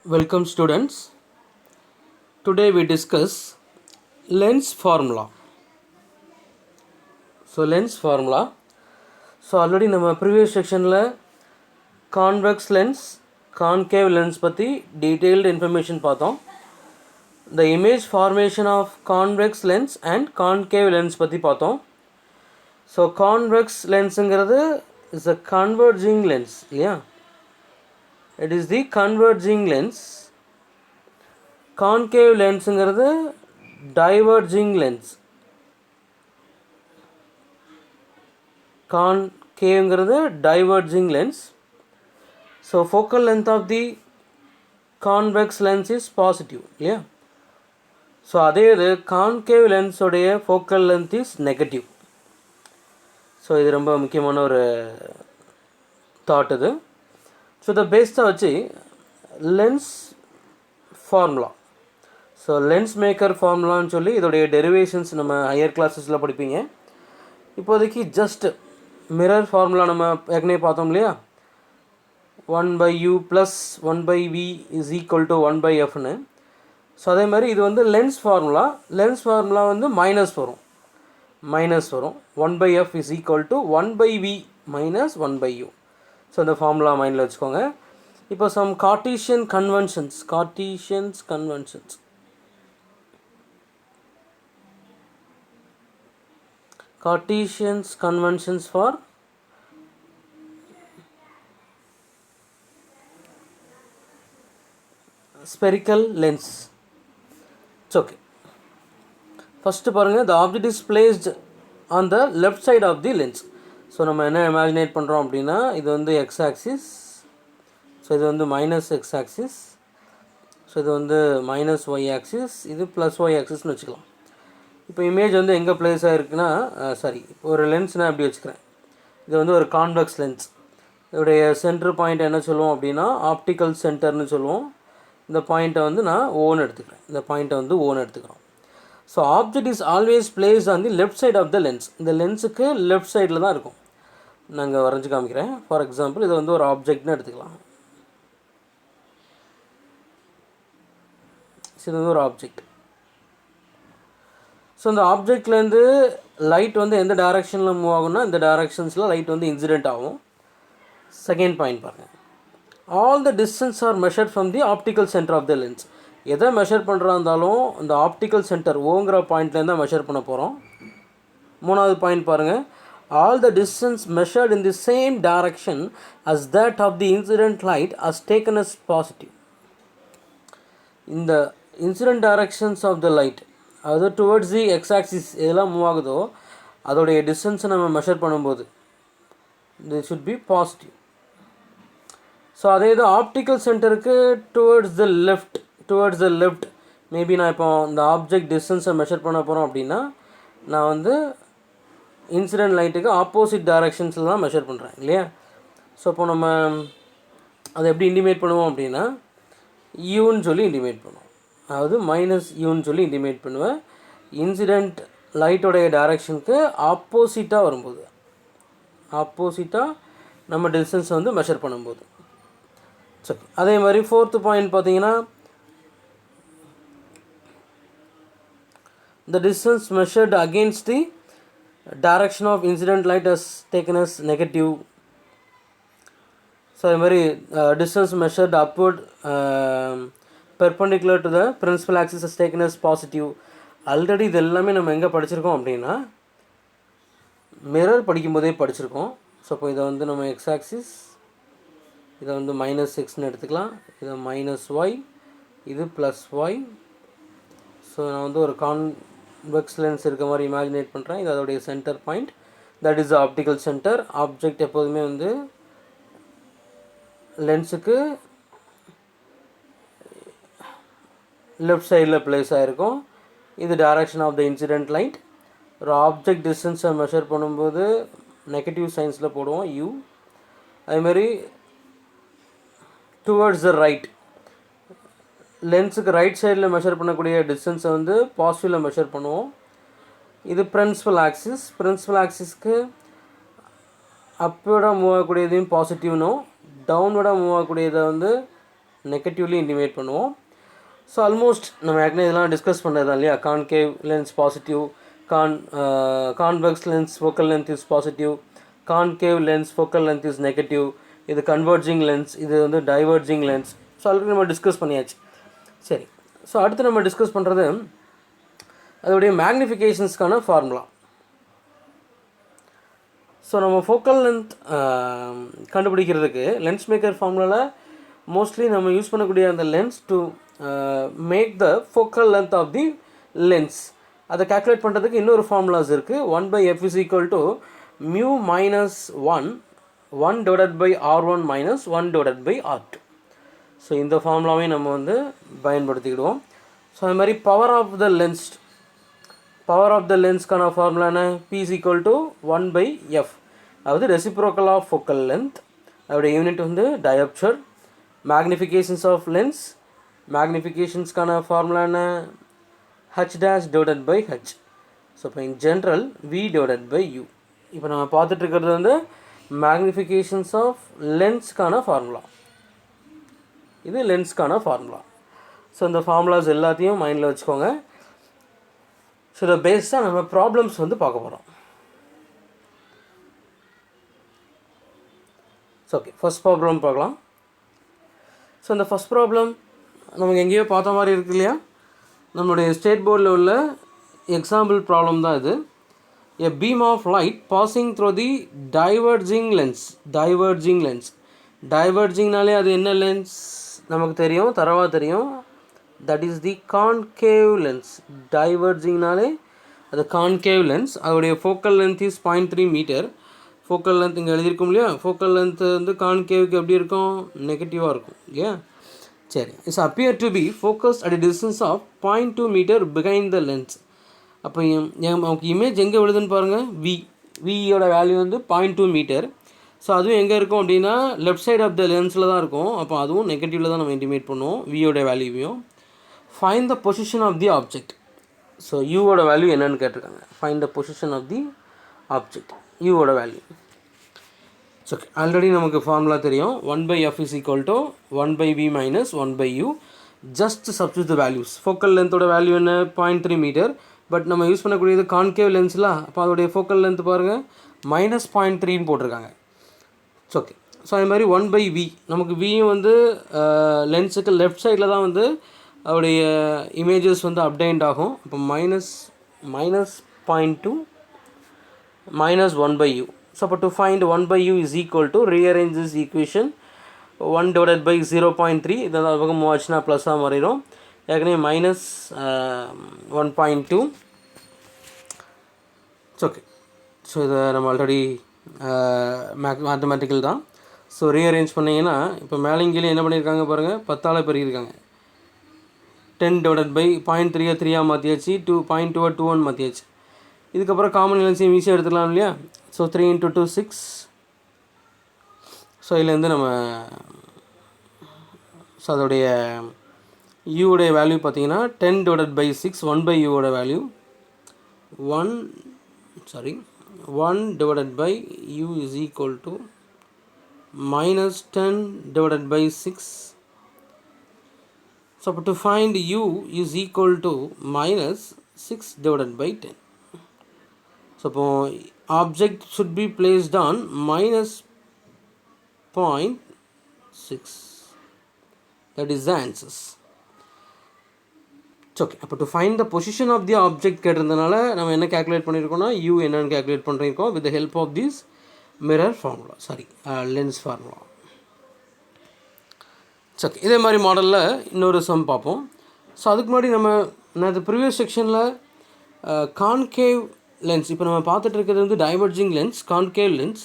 Welcome students. Today we discuss lens formula. Lens formula. Already in our previous section convex lens, concave lens பத்தி detailed information பார்த்தோம். The image formation of convex lens and concave lens பத்தி பார்த்தோம். Convex lensங்கிறது is a converging lens இல்லையா? It is the converging lens. Concave lensங்கிறது diverging lens. Concaveங்கிறது diverging lens. Focal length of the convex lens is positive இல்லையா? அதே இது concave lens உடைய focal length is negative. இது ரொம்ப முக்கியமான ஒரு தாட் இது. இந்த பேஸை வச்சு லென்ஸ் ஃபார்முலா லென்ஸ் மேக்கர் ஃபார்முலான்னு சொல்லி இதோடைய டெரிவேஷன்ஸ் நம்ம ஹையர் கிளாஸஸில் படிப்பீங்க. இப்போதைக்கு ஜஸ்ட் மிரர் ஃபார்முலா நம்ம ஏற்கனவே பார்த்தோம் இல்லையா, 1/u + 1/v = 1/fன்னு. அதே மாதிரி இது வந்து லென்ஸ் ஃபார்முலா வந்து மைனஸ் வரும் 1/f = 1/v - 1/u. இந்த ஃபார்முலா மைண்டில் வச்சுக்கோங்க. இப்போ some Cartesian conventions for spherical lens. Okay, first பாருங்கள், the object is placed on the left side of the lens. நம்ம என்ன இமேஜினேட் பண்ணுறோம் அப்படின்னா, இது வந்து எக்ஸ் ஆக்சிஸ், இது வந்து மைனஸ் எக்ஸ் ஆக்சிஸ், இது வந்து மைனஸ் ஒய் ஆக்சிஸ், இது ப்ளஸ் ஒய் ஆக்சிஸ்னு வச்சுக்கலாம். இப்போ இமேஜ் வந்து எங்கே ப்ளேஸ் ஆகிருக்குன்னா, இப்போ ஒரு லென்ஸ் நான் எப்படி வச்சுக்கிறேன், இது வந்து ஒரு கான்வெக்ஸ் லென்ஸ். இதோடைய சென்டர் பாயிண்ட் என்ன சொல்லுவோம் அப்படின்னா ஆப்டிக்கல் சென்டர்னு சொல்லுவோம். இந்த பாயிண்ட்டை வந்து நான் ஓன்னு எடுத்துக்கிறேன். Object is always placed on the left side of the lens. இந்த லென்ஸுக்கு லெஃப்ட் சைடில் தான் இருக்கும். நாங்கள் வரைஞ்சி காமிக்கிறேன். ஃபார் எக்ஸாம்பிள் இது வந்து ஒரு ஆப்ஜெக்ட்னு எடுத்துக்கலாம். இது வந்து ஒரு ஆப்ஜெக்ட். இந்த ஆப்ஜெக்ட்லேருந்து லைட் வந்து எந்த டைரக்ஷனில் மூவ் ஆகும்னா, இந்த டைரக்ஷன்ஸில் லைட் வந்து இன்சிடென்ட் ஆகும். செகண்ட் பாயிண்ட் பாருங்கள், all the distance are measured from the optical centre of the lens. எதை மெஷர் பண்ணுறா இருந்தாலும் இந்த ஆப்டிக்கல் சென்டர் ஓங்கிற பாயிண்ட்லேருந்து தான் மெஷர் பண்ண போகிறோம். மூணாவது பாயிண்ட் பாருங்கள், all the distance measured in the same direction as that of the incident light as taken as positive. இந்த incident directions of the light, அது towards the x-axis எதெல்லாம் மூவ் ஆகுதோ அதோடைய டிஸ்டன்ஸை நம்ம மெஷர் பண்ணும்போது this should be positive. அதே இது optical சென்டருக்கு டுவர்ட்ஸ் த லெஃப்ட் மேபி நான் இப்போ இந்த ஆப்ஜெக்ட் டிஸ்டன்ஸை மெஷர் பண்ண போகிறோம் அப்படின்னா, நான் வந்து இன்சிடென்ட் லைட்டுக்கு ஆப்போசிட் டைரக்ஷன்ஸில் தான் மெஷர் பண்ணுறேன் இல்லையா. இப்போ நம்ம அதை எப்படி இண்டிமேட் பண்ணுவோம் அப்படின்னா, யூன்னு சொல்லி இண்டிமேட் பண்ணுவோம். அதாவது -u சொல்லி இண்டிமேட் பண்ணுவேன். இன்சிடென்ட் லைட்டோடைய டைரக்ஷனுக்கு ஆப்போசிட்டாக நம்ம டிஸ்டன்ஸை வந்து மெஷர் பண்ணும்போது. சரி, அதே மாதிரி ஃபோர்த்து பாயிண்ட் பார்த்தீங்கன்னா, the distance measured against the direction of incident light is taken as negative. அதே மாதிரி distance measured upward perpendicular to the principal axis is taken as positive. Already இது எல்லாமே நம்ம எங்கே படிச்சிருக்கோம் அப்படின்னா மிரர் படிக்கும்போதே படிச்சிருக்கோம். இப்போ இதை வந்து நம்ம எக்ஸ் ஆக்சிஸ், இதை வந்து -xன்னு எடுத்துக்கலாம், இதை -y, இது +y. நான் வந்து ஒரு கான்வெக்ஸ் லென்ஸ் இருக்க மாதிரி இமேஜினேட் பண்ணுறேன். இது அதோடைய centre point, that is optical centre. Object எப்போதுமே வந்து லென்ஸுக்கு லெஃப்ட் சைடில் பிளேஸ் ஆகிருக்கும். இது direction of the incident light. ஒரு ஆப்ஜெக்ட் டிஸ்டன்ஸை மெஷர் பண்ணும்போது நெகட்டிவ் சைன்ஸில் போடுவோம் u. அதேமாதிரி டுவர்ட்ஸ் த ரைட், லென்ஸுக்கு ரைட் சைடில் மெஷர் பண்ணக்கூடிய டிஸ்டன்ஸை வந்து பாசிட்டிவில் மெஷர் பண்ணுவோம். இது பிரின்சிபல் ஆக்சிஸ்க்கு அப்வர்டாக மூவ் ஆகக்கூடியதையும் பாசிட்டிவ்னும், டவுன்வர்டாக மூவ் ஆகக்கூடியதை வந்து நெகட்டிவ்லி இன்டிமேட் பண்ணுவோம். ஸோ ஆல்மோஸ்ட் நம்ம ஏற்கனவே இதெல்லாம் டிஸ்கஸ் பண்ணுறது தான் இல்லையா. Concave lens positive, convex lens focal length is positive, concave lens focal length is negative, இது கன்வர்ஜிங் லென்ஸ், இது வந்து டைவர்ஜிங் லென்ஸ். ஸோ ஆல்ரெடி நம்ம டிஸ்கஸ் பண்ணியாச்சு. சரி, ஸோ அடுத்து நம்ம டிஸ்கஸ் பண்ணுறது அதோடைய மேக்னிஃபிகேஷன்ஸ்க்கான ஃபார்முலா. ஸோ நம்ம ஃபோக்கல் லென்த் கண்டுபிடிக்கிறதுக்கு லென்ஸ் மேக்கர் ஃபார்முலாவில் மோஸ்ட்லி நம்ம யூஸ் பண்ணக்கூடிய அந்த lens to make the focal length of the lens, அதை கால்குலேட் பண்ணுறதுக்கு இன்னொரு ஃபார்முலாஸ் இருக்குது. 1/f is equal to mu minus 1 divided by r1 minus 1 divided by r2. So இந்த ஃபார்முலாவையும் நம்ம வந்து பயன்படுத்திக்கிடுவோம். ஸோ அது மாதிரி பவர் ஆஃப் த லென்ஸ்க்கான ஃபார்முலா என்ன? p is equal to 1/f, அதாவது ரெசிப்ரோக்கல் ஆஃப் ஃபோக்கல் லென்த், அதோடைய யூனிட் வந்து டயோப்சர். மேக்னிஃபிகேஷன்ஸ் ஆஃப் லென்ஸ், மேக்னிஃபிகேஷன்ஸ்க்கான ஃபார்முலா என்ன? h dash divided by h. So இப்போ in general v divided by u. இப்போ நம்ம பார்த்துட்டு இருக்கிறது வந்து மேக்னிஃபிகேஷன்ஸ் ஆஃப் லென்ஸ்க்கான ஃபார்முலா. இது லென்ஸ்க்கான ஃபார்முலா. ஸோ இந்த ஃபார்முலாஸ் எல்லாத்தையும் மைண்டில் வச்சுக்கோங்க. ஸோ இதை பேஸ்டாக நம்ம ப்ராப்ளம்ஸ் வந்து பார்க்க போகிறோம். ஸோ ஓகே, ஃபஸ்ட் ப்ராப்ளம் பார்க்கலாம். ஸோ இந்த ஃபஸ்ட் ப்ராப்ளம் நமக்கு எங்கேயோ பார்த்த மாதிரி இருக்கு இல்லையா. நம்மளுடைய ஸ்டேட் போர்டில் உள்ள எக்ஸாம்பிள் ப்ராப்ளம் தான் இது. A beam of light passing through the diverging lens. டைவர்ஜிங்னாலே அது என்ன லென்ஸ் நமக்கு தெரியும், தரவாக தெரியும். That is the concave lens. டைவர்ஜிங்னாலே அது கான்கேவ் லென்ஸ். அதோடைய focal length is 0.3 metre. Focal length இங்கே எழுதியிருக்கும் இல்லையா. ஃபோக்கல் லென்த்து வந்து கான்கேவுக்கு எப்படி இருக்கும்? நெகட்டிவாக இருக்கும் இல்லையா. சரி, it's appear to be focused at a distance of 0.2 metre behind the lens. அப்போ நமக்கு இமேஜ் எங்கே விழுதுன்னு பாருங்கள். வியோட வேல்யூ வந்து 0.2 மீட்டர். ஸோ அதுவும் எங்கே இருக்கும் அப்படின்னா லெஃப்ட் சைட் ஆஃப் த லென்ஸில் தான் இருக்கும். அப்போ அதுவும் நெகட்டிவில் தான் நம்ம இன்டிமேட் பண்ணுவோம் வியோட வேல்யூவையும். Find the position of the object. So யூவோட வேல்யூ என்னன்னு கேட்டிருக்காங்க. Find the position of the object, யூவோட வேல்யூ. ஓகே, ஆல்ரெடி நமக்கு ஃபார்முலா தெரியும். 1/f is equal to 1/v minus 1/u. Just substitute the values. Focal லென்த்தோட வேல்யூ என்ன? 0.3 metre. But நம்ம use பண்ணக்கூடியது கான்கேவ் லென்ஸில். அப்போ அதோடைய ஃபோக்கல் லென்த் பாருங்கள் -0.3ன்னு போட்டிருக்காங்க. ஓகே, ஸோ அதே மாதிரி 1/v, நமக்கு வியும் வந்து லென்ஸுக்கு லெஃப்ட் சைடில் தான் வந்து அதோடைய இமேஜஸ் வந்து அப்டைண்ட் ஆகும். அப்போ -0.2 -1/u. So அப்போ to find 1/u is equal to rearrange this equation 1 divided by 0.3. இதெல்லாம் பக்கம் மூவாச்சுன்னா ப்ளஸ்ஸாக மாறிடும். ஏற்கனவே -1.2. ஓகே, ஸோ இதை நம்ம ஆல்ரெடி மேத்தமெட்டிக்கல் தான். ஸோ ரீஅரேஞ்ச் பண்ணிங்கன்னா இப்போ மேலேங்கிலே என்ன பண்ணியிருக்காங்க பாருங்கள், 10ஆல் பெருகிருக்காங்க. 10 divided by 0.3 3ஆக மாற்றியாச்சு, 0.2 2 மாற்றியாச்சு. இதுக்கப்புறம் காமன் எல்சிஎம் ஈஸியாக எடுத்துக்கலாம் இல்லையா. ஸோ 3 × 2 6. ஸோ இதுலேருந்து நம்ம ஸோ அதோடைய யூவோடைய வேல்யூ பார்த்தீங்கன்னா 10 divided by 6 1/u value 1 divided by u is equal to -10 divided by 6. So to find u is equal to -6 divided by 10. So object should be placed on -0.6. That is the answers. Okay, அப்போ to find the position of the object கேட்டிருந்தனால நம்ம என்ன calculate பண்ணியிருக்கோம்னா u என்னன்னு calculate பண்ணியிருக்கோம் with the help of this mirror formula, lens formula. Okay, இதே மாதிரி மாடலில் இன்னொரு சம் பார்ப்போம். ஸோ அதுக்கு முன்னாடி நான் இந்த ப்ரீவியஸ் செக்ஷனில் கான்கேவ் லென்ஸ், இப்போ நம்ம பார்த்துட்டு இருக்கிறது வந்து டைவர்ஜிங் லென்ஸ், கான்கேவ் லென்ஸ்.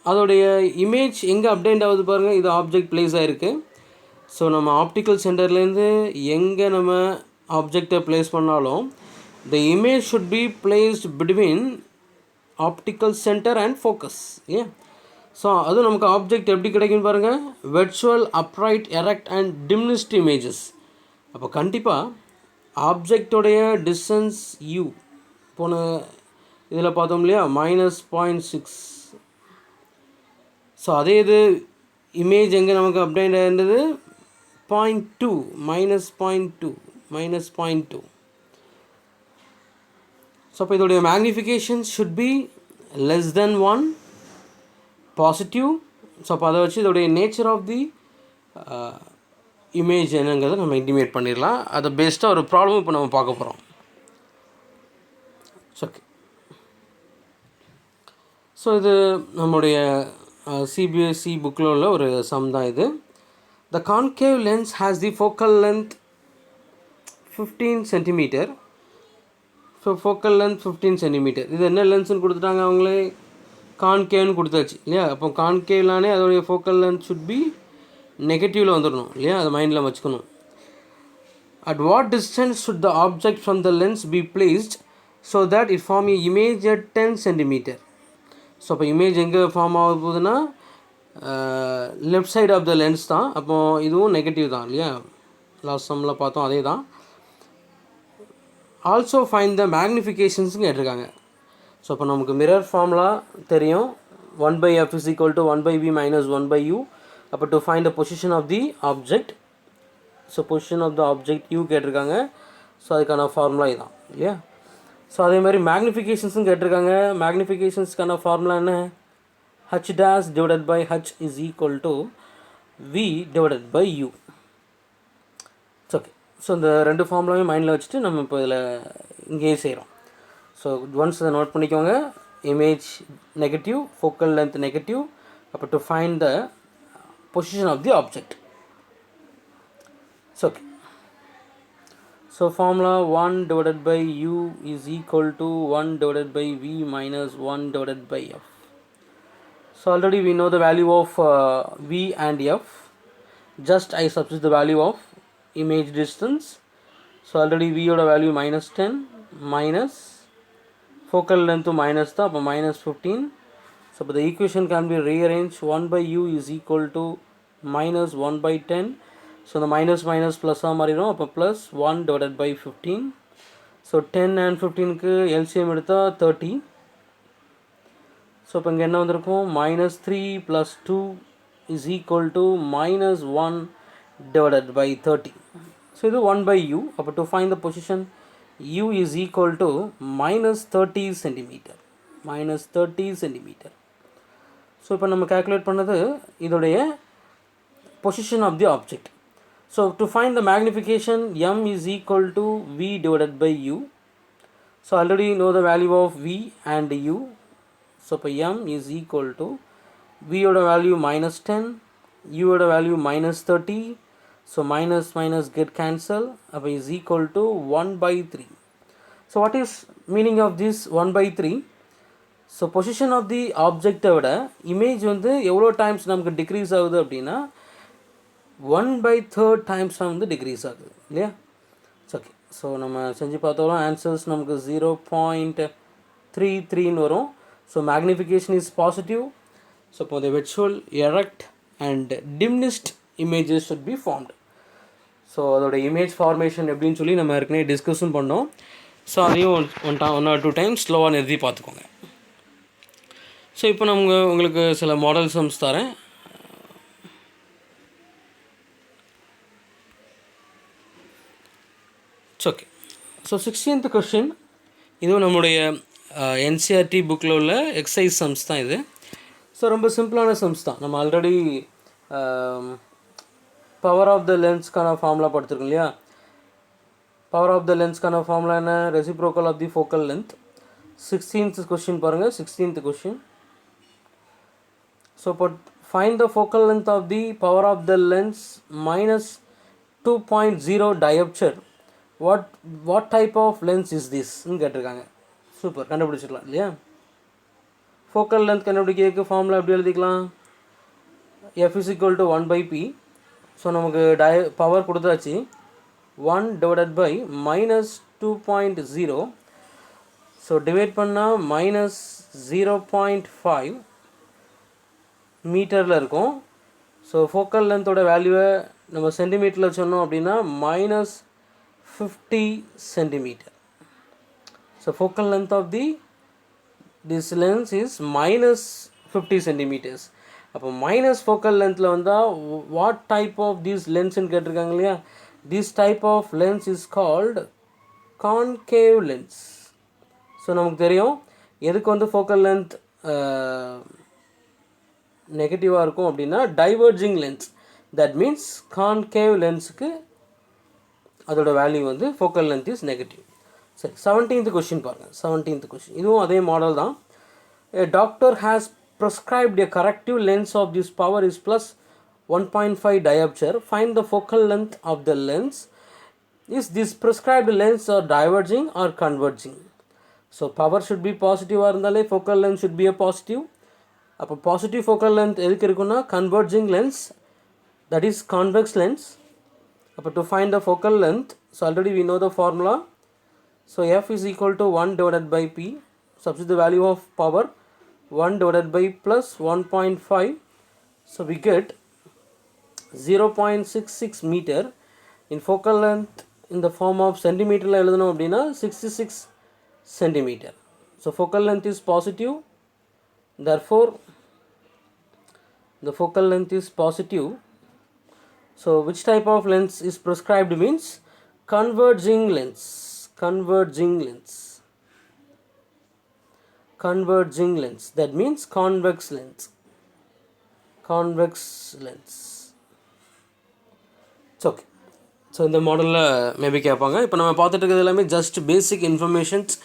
அதோடைய இமேஜ் எங்கே அப்டேட் ஆகுது பாருங்கள், இது ஆப்ஜெக்ட் பிளேஸ் ஆகிருக்கு. ஸோ நம்ம ஆப்டிக்கல் சென்டர்லேருந்து எங்கே நம்ம ஆப்ஜெக்டை ப்ளேஸ் பண்ணாலும் the image should be placed between optical centre and focus. ஏன் ஸோ அதுவும் நமக்கு ஆப்ஜெக்ட் எப்படி கிடைக்குன்னு பாருங்கள், virtual upright erect and diminished images. அப்போ கண்டிப்பாக ஆப்ஜெக்டோடைய டிஸ்டன்ஸ் யூ போன இதில் பார்த்தோம் இல்லையா -0.6. ஸோ அதே இது இமேஜ் எங்கே நமக்கு அப்டேட் ஆகிருந்தது 0.2 -0.2. ஸோ அப்போ இதோடைய magnification should be less than 1 positive. So அப்போ அதை வச்சு இதோடைய நேச்சர் ஆஃப் தி இமேஜ் என்னங்கிறத நம்ம இன்டிமேட் பண்ணிடலாம். அதை பேஸ்டாக ஒரு ப்ராப்ளம் இப்போ நம்ம பார்க்க போகிறோம். ஓகே, ஸோ இது நம்முடைய சிபிஎஸ்சி புக்கில் உள்ள ஒரு சம் தான் இது. த concave lens has the focal length 15 centimetre. So focal length 15 centimetre. இது என்ன லென்ஸ்னு கொடுத்துட்டாங்க, அவங்களே கான்கேவ்னு கொடுத்தாச்சு இல்லையா. அப்போ கான்கேவ்லானே அதோடைய ஃபோக்கல் லென்த் ஷுட் பி நெகட்டிவில் வந்துடணும் இல்லையா, அதை மைண்டில் வச்சுக்கணும். At what distance should the object from the lens be placed so that it form a image at 10 centimetre. So அப்போ இமேஜ் எங்கே ஃபார்ம் ஆக போகுதுன்னா left side of the lens தான். அப்போது இதுவும் நெகட்டிவ் தான் இல்லையா, லாஸ்ட் சம்மில் பார்த்தோம் அதே தான். ஆல்சோ ஃபைண்ட் த மேக்னிஃபிகேஷன்ஸுன்னு கேட்டிருக்காங்க. ஸோ இப்போ நமக்கு மிரர் ஃபார்முலா தெரியும், 1/f = 1/v - 1/u. அப்போ to find the position of the object, so position of the object u கேட்டிருக்காங்க. ஸோ அதுக்கான ஃபார்முலா இதுதான் இல்லையா. ஸோ அதே மாதிரி மேக்னிஃபிகேஷன்ஸும் கேட்டிருக்காங்க. மேக்னிஃபிகேஷன்ஸ்க்கான ஃபார்முலா என்ன, h dash divided by h is equal to v divided by u. Okay, so இந்த ரெண்டு ஃபார்முலாவையும் மைண்டில் வச்சுட்டு நம்ம இப்போ இதில் இங்கேயே செய்கிறோம். ஸோ ஒன்ஸ் இதை நோட் பண்ணிக்கோங்க, image negative, focal length negative. அப்போ to find the position of the object. So okay, so formula 1 divided by u is equal to 1 divided by v minus 1 divided by f. So already we know the value of v and f. Just I substitute the value of image distance. So already v oda value -10 minus focal length minus the -15. So but the equation can be rearranged. 1/u is equal to -1/10. So the minus minus plus மாறிடும். அப்போ plus 1 divided by 15. So 10 and 15க்கு LCM எடுத்தா 30. So இப்போ இங்கே என்ன வந்திருக்கும், -3 + 2 is equal to -1 divided by 30. So இது 1/u. அப்போ to find the position u is equal to -30 centimetre. -30 centimetre. So இப்போ நம்ம கேல்குலேட் பண்ணது இதோடைய position of the object. So to find the magnification m is equal to v divided by u. So already know the value of v and u. So இப்போ m is equal to v ஓட value -10, u ஓட value -30. So minus minus get cancel. அப்போ is equal to 1/3. So what is meaning of this 1/3? So position of the ஆப்ஜெக்டை விட image வந்து எவ்வளோ times நமக்கு degrees ஆகுது அப்படின்னா 1/3 டைம்ஸ் வந்து டிக்ரீஸ் ஆகுது இல்லையா. ஓகே, ஸோ நம்ம செஞ்சு பார்த்தோம், ஆன்சர்ஸ் நமக்கு 0.33 வரும். So magnification is positive. So for the virtual erect and diminished images should be formed. So அதோட இமேஜ் ஃபார்மேஷன் எப்படின்னு சொல்லி நம்ம ஏற்கனவே டிஸ்கஸும் பண்ணோம். ஸோ அதையும் ஒன் ஆர் 2 டைம்ஸ் ஸ்லோவாக நிறுத்தி பார்த்துக்கோங்க. ஸோ இப்போ நம்ம உங்களுக்கு சில மாடல் சம்ஸ் தரேன். ஓகே, ஸோ 16th கொஸ்டின், இதுவும் நம்முடைய என்சிஆர்டி புக்கில் உள்ள எக்ஸசைஸ் சம்ஸ் தான் இது. ஸோ ரொம்ப சிம்பிளான சம்ஸ் தான். நம்ம ஆல்ரெடி பவர் ஆஃப் த லென்ஸ்க்கான ஃபார்முலா படுத்துருக்கோம் இல்லையா. பவர் ஆஃப் த லென்ஸ்க்கான ஃபார்முலா என்ன, reciprocal of the focal length. 16th question பாருங்கள், 16th கொஸ்டின். ஸோ இப்போ find the focal length of the power of the lens -2.0 diopter. What type of lens is திஸ்ன்னு கேட்டிருக்காங்க. Super, கண்டுபிடிச்சிடலாம் இல்லையா. Focal length கண்டுபிடிக்கிறதுக்கு formula எப்படி எழுதிக்கலாம், f is equal to 1/p. So நமக்கு பவர் கொடுத்தாச்சு, 1 divided by -2.0. ஸோ டிவைட் பண்ணால் -0.5 மீட்டரில் இருக்கும். ஸோ ஃபோக்கல் லென்த்தோட வேல்யூவை நம்ம சென்டிமீட்டரில் சொன்னோம் அப்படின்னா -50 centimetre. So focal length of this lens is -50 centimeters அப்போ மைனஸ் ஃபோக்கல் லென்த்தில் வந்தால் வாட் டைப் ஆஃப் தீஸ் லென்ஸ்ன்னு கேட்டிருக்காங்க இல்லையா, this type of lens is called concave lens. So நமக்கு தெரியும் எதுக்கு வந்து ஃபோக்கல் லென்த் நெகட்டிவாக இருக்கும் அப்படின்னா diverging lens. That means concave லென்ஸுக்கு அதோட வேல்யூ வந்து ஃபோக்கல் லென்த் இஸ் நெகட்டிவ். சரி, 17th கொஷின் பாருங்கள். 17th கொஷின் இதுவும் அதே மாடல் தான். A doctor has prescribed a corrective lens of this power is plus 1.5 diopter. Find the focal length of the lens. Is this prescribed lens or diverging or converging? So power should be positive இருந்தாலே focal length should be a positive. அப்போ positive focal length எதுக்கு இருக்குன்னா converging lens, that is convex lens. அப்போ to find the focal length, so already we know the formula. So F is equal to 1 divided by P. Substitute the value of power 1 divided by plus 1.5. So we get 0.66 meter. In focal length in the form of centimeter la எழுதணும் அப்படின்னா 66 centimeter. So focal length is positive, therefore the focal length is positive. So which type of lens is prescribed means converging lens. Converging lens. Converging lens, that means convex lens. Convex lens. It's okay. So இந்த மாடலில் maybe கேட்பாங்க. இப்போ நம்ம பார்த்துட்டு இருக்கிறது எல்லாமே just பேசிக் informations,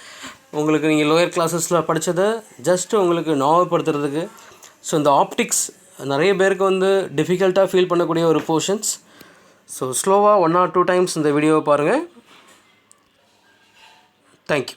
உங்களுக்கு நீங்கள் லோயர் கிளாஸஸில் படித்ததை ஜஸ்ட்டு உங்களுக்கு ஞாபகப்படுத்துறதுக்கு. ஸோ இந்த ஆப்டிக்ஸ் நிறைய பேருக்கு வந்து டிஃபிகல்ட்டாக ஃபீல் பண்ணக்கூடிய ஒரு போர்ஷன்ஸ். ஸோ ஸ்லோவாக 1 or 2 times இந்த வீடியோவை பாருங்கள். தேங்க்யூ.